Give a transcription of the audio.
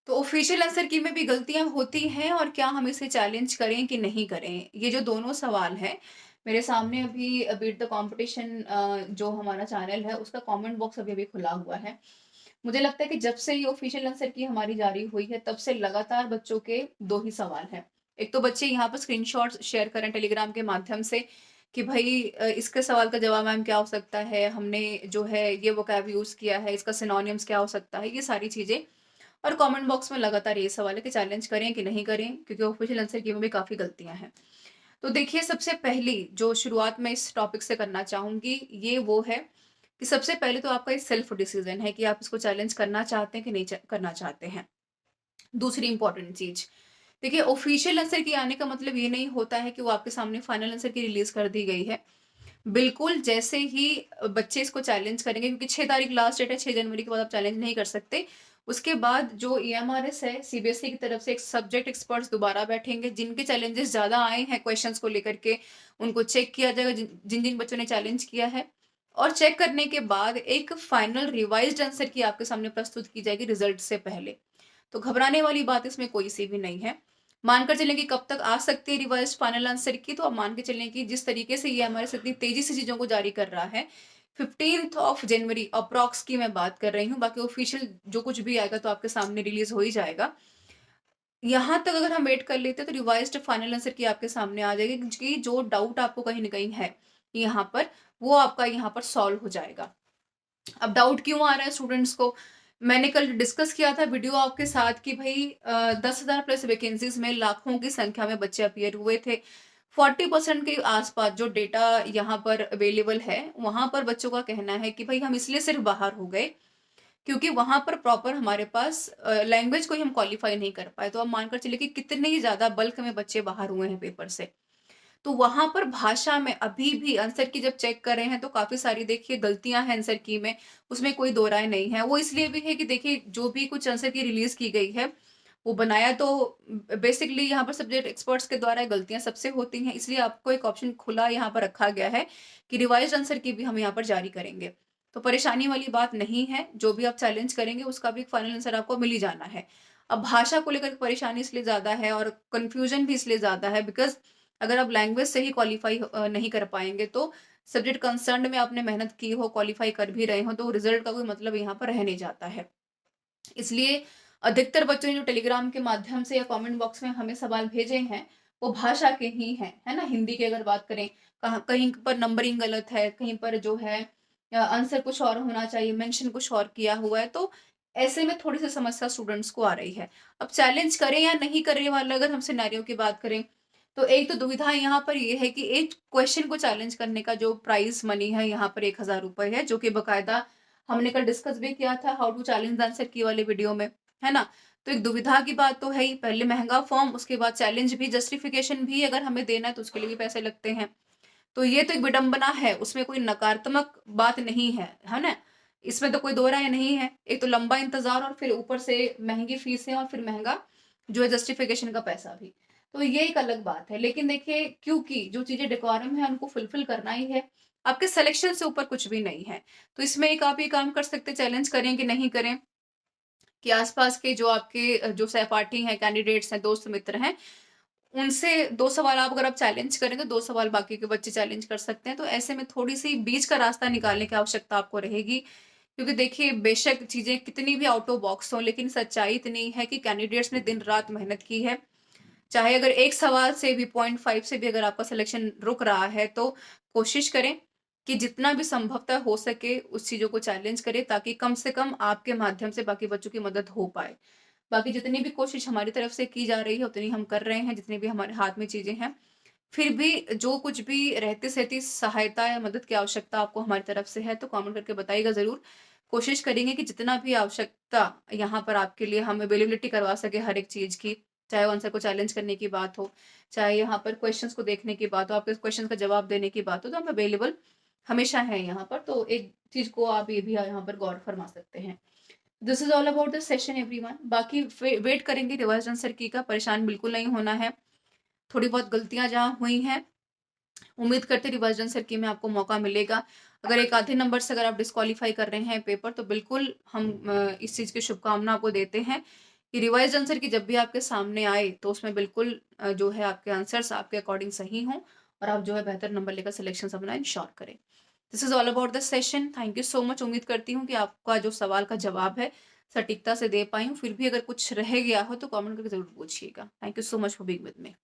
तो official answer की में भी गलतियाँ होती हैं और क्या हम इसे चैलेंज करें कि नहीं करें? ये जो दोनों सवाल हैं, मेरे सामने अभी बीट द कॉम्पिटिशन जो हमारा चैनल है, उसका कमेंट बॉक्स अभी-अभी खुला हुआ है। मुझे लगता है कि जब से ये ऑफिशियल आंसर की हमारी जारी हुई है, तब से लगातार बच्चों के 2 ही सवाल हैं। एक तो बच्चे यहाँ पर स्क्रीनशॉट्स शेयर करें टेलीग्राम के माध्यम से कि भई इसके सवाल का जवाब मैम क्या हो सकता है? हमने जो है ये वोकैब यूज़ किया है, इसका सिनोनिम्स क्या हो सकता है? ये सारी चीज़ें और कमेंट बॉक्स में लगातार ये सवाल है कि चैलेंज करें कि नहीं करें? क्योंकि ऑफिशियल आंसर की में भी काफ़ी गलतियाँ हैं। तो देखिए सबसे पहली जो शुरुआत मैं इस टॉपिक से करना चाहूँगी, ये वो है कि सबसे पहले तो आपका ये सेल्फ डिसीज़न है कि आप इसको चैलेंज करना चाहते हैं कि नहीं करना चाहते हैं। दूसरी इंपॉर्टेंट चीज़, देखिए ऑफिशियल आंसर की आने का मतलब ये नहीं होता है कि वो आपके सामने फाइनल आंसर की रिलीज़ कर दी गई है। बिल्कुल, जैसे ही बच्चे इसको चैलेंज करेंगे क्योंकि 6 तारीख लास्ट डेट है, 6 जनवरी के बाद आप चैलेंज नहीं कर सकते। उसके बाद जो ईएमआरएस है, सीबीएसई की तरफ से एक सब्जेक्ट एक्सपर्ट्स दोबारा बैठेंगे, जिनके चैलेंजेस ज़्यादा आए हैं क्वेश्चंस को लेकर के, उनको चेक किया जाएगा जिन-जिन बच्चों ने चैलेंज किया है और चेक करने के बाद एक फाइनल रिवाइज़्ड आंसर की आपके सामने प्रस्तुत की जाएगी रिजल्ट से पहले। तो घबराने वाली बात इसमें कोई-सी भी नहीं है। मानकर चलें कि कब तक आ सकती है रिवाइज़्ड फाइनल आंसर की, तो आप मान के चलें कि जिस तरीके से ये हमारे साथ इतनी तेज़ी से चीज़ों को जारी कर रहा है, 15th ऑफ जनवरी अप्रॉक्स की मैं बात कर रही हूँ, बाकी ऑफ़िशियल जो कुछ भी आएगा तो आपके सामने रिलीज़ हो ही जाएगा। यहाँ तक अगर हम वेट कर लेते हैं तो रिवाइज़्ड फाइनल आंसर की आपके सामने आ जाएगी कि जो डाउट आपको कहीं न कहीं है, यहाँ पर, वो आपका यहाँ पर सॉल्व हो जाएगा। अब डाउट क्यों आ रहा है स्टूडेंट्स को? मैंने कल डिस्कस किया था वीडियो आपके साथ कि भई 10,000 प्लस वैकेंसीज़ में लाखों की संख्या में बच्चे अपीयर हुए थे। 40% के आस-पास जो डेटा यहाँ पर अवेलेबल है, वहाँ पर बच्चों का कहना है कि भई हम इसलिए सिर्फ बाहर हो गए, क्योंकि वहाँ पर प्रॉपर हमारे पास लैंग्वेज को ही हम क्वालीफाई नहीं कर पाए। तो आप मानकर चलिए कि कितने ही ज़्यादा बल्क में बच्चे बाहर हुए हैं पेपर से। तो वहाँ पर भाषा में अभी भी आंसर की जब चेक कर रहे हैं तो काफ़ी सारी देखिए गलतियाँ हैं आंसर की में, उसमें कोई दो राय नहीं है। वो इसलिए भी है कि देखिए जो भी कुछ आंसर की रिलीज़ की गई है, वो बनाया तो बेसिकली यहाँ पर सब्जेक्ट एक्सपर्ट्स के द्वारा गलतियाँ सबसे होती हैं, इसलिए आपको एक ऑप्शन खुला यहाँ पर रखा गया है कि रिवाइज़्ड आंसर की भी हम यहाँ पर जारी करेंगे। तो परेशानी वाली बात नहीं है, जो भी आप चैलेंज करेंगे उसका भी एक फाइनल आंसर आपको मिल ही जाना है। अब भाषा को लेकर परेशानी इसलिए ज़्यादा है और कन्फ्यूज़न भी इसलिए ज़्यादा है बिकॉज़ अगर आप लैंग्वेज से ही क्वालीफाई नहीं कर पाएँगे तो सब्जेक्ट कंसर्न्ड में आपने मेहनत की हो, क्वालीफाई कर भी रहे हो तो रिज़ल्ट का कोई मतलब यहाँ पर रह नहीं जाता है। इसलिए अधिकतर बच्चों ने जो टेलीग्राम के माध्यम से या कमेंट बॉक्स में हमें सवाल भेजे हैं, वो भाषा के ही हैं, है ना? हिंदी की अगर बात करें, कहाँ कहीं पर नंबरिंग गलत है, कहीं पर जो है आंसर कुछ और होना चाहिए, मेंशन कुछ और किया हुआ है, तो ऐसे में थोड़ी-सी समस्या स्टूडेंट्स को आ रही है। अब चैलेंज करें या नहीं करें वाला अगर हम सिनेरियो की बात करें, तो एक तो दुविधा यहाँ पर ये है कि एक क्वेश्चन को चैलेंज करने का जो प्राइज़ मनी है, यहाँ पर ₹1000 है, जो कि बाकायदा हमने कल डिस्कस भी किया था how to challenge the answer की वाले वीडियो में, है ना? तो एक दुविधा की बात तो है ही, पहले महँगा फॉर्म, उसके बाद चैलेंज भी, जस्टिफिकेशन भी अगर हमें देना है तो उसके लिए भी पैसे लगते हैं। तो ये तो एक विडंबना है, उसमें कोई नकारात्मक बात नहीं है ना? इसमें तो कोई दो राय नहीं है। एक तो लंबा इंतज़ार और फिर ऊपर से महँगी फीसें और फिर महँगा जो है जस्टिफिकेशन का पैसा भी। तो ये एक अलग बात है। लेकिन देखिए क्योंकि जो चीज़ें डेकोरम है उनको फुलफिल करना ही है। आपके सिलेक्शन से ऊपर कुछ भी नहीं है। तो इसमें एक आप ये काम कर सकते हैं, चैलेंज करें कि नहीं करें, कि आस-पास के जो आपके जो सहपाठी हैं, कैंडिडेट्स हैं, दोस्त मित्र हैं, उनसे 2 सवाल आप अगर आप चैलेंज करें तो 2 सवाल बाकी के बच्चे चैलेंज कर सकते हैं। तो ऐसे में थोड़ी-सी बीच का रास्ता निकालने की आवश्यकता आपको रहेगी। क्योंकि देखिए बेशक चीज़ें कितनी भी आउट ऑफ बॉक्स हों, लेकिन सच्चाई इतनी है कि कैंडिडेट्स ने दिन-रात मेहनत की है। चाहे अगर एक सवाल से भी 0.5 से भी अगर आपका सिलेक्शन रुक रहा है, तो कोशिश करें कि जितना भी संभवतः हो सके उस चीज़ों को चैलेंज करें ताकि कम से कम आपके माध्यम से बाकी बच्चों की मदद हो पाए। बाकी जितनी भी कोशिश हमारी तरफ से की जा रही है, उतनी हम कर रहे हैं, जितनी भी हमारे हाथ में चीज़ें हैं। फिर भी जो कुछ भी रहती-सहती सहायता या मदद की आवश्यकता आपको हमारी तरफ से है, तो कमेंट करके बताइएगा ज़रूर। कोशिश करेंगे कि जितना भी आवश्यकता यहाँ पर आपके लिए हम अवेलेबिलिटी करवा सकें हर एक चीज़ की, चाहे वो आंसर को चैलेंज करने की बात हो, चाहे यहाँ पर क्वेश्चंस को देखने की बात हो, आपके क्वेश्चन का जवाब देने की बात हो, तो हम अवेलेबल हमेशा हैं यहाँ पर। तो एक चीज़ को आप ये भी यहाँ पर गौर फरमा सकते हैं। This is all about the session everyone. बाकी वेट करेंगे रिवाइज़्ड आंसर की का, परेशान बिल्कुल नहीं होना है। थोड़ी बहुत गलतियाँ जहाँ हुई हैं, उम्मीद करते हैं रिवाइज़्ड आंसर की में आपको मौका मिलेगा। अगर एक आधे नंबर से अगर आप डिस्क्वालीफाई कर रहे हैं पेपर तो बिल्कुल हम इस चीज़ की शुभकामना आपको देते हैं कि रिवाइज़्ड आंसर की जब भी आपके सामने आए तो उसमें बिल्कुल जो है आपके आंसर्स आपके अकॉर्डिंग सही हों और आप जो है बेहतर नंबर लेकर सिलेक्शंस अपना इंश्योर करें। This is all about the session. Thank you so much. उम्मीद करती हूँ कि आपका जो सवाल का जवाब है सटीकता से दे पाई हूँ। फिर भी अगर कुछ रह गया हो तो कमेंट करके ज़रूर पूछिएगा। Thank you so much for being with me.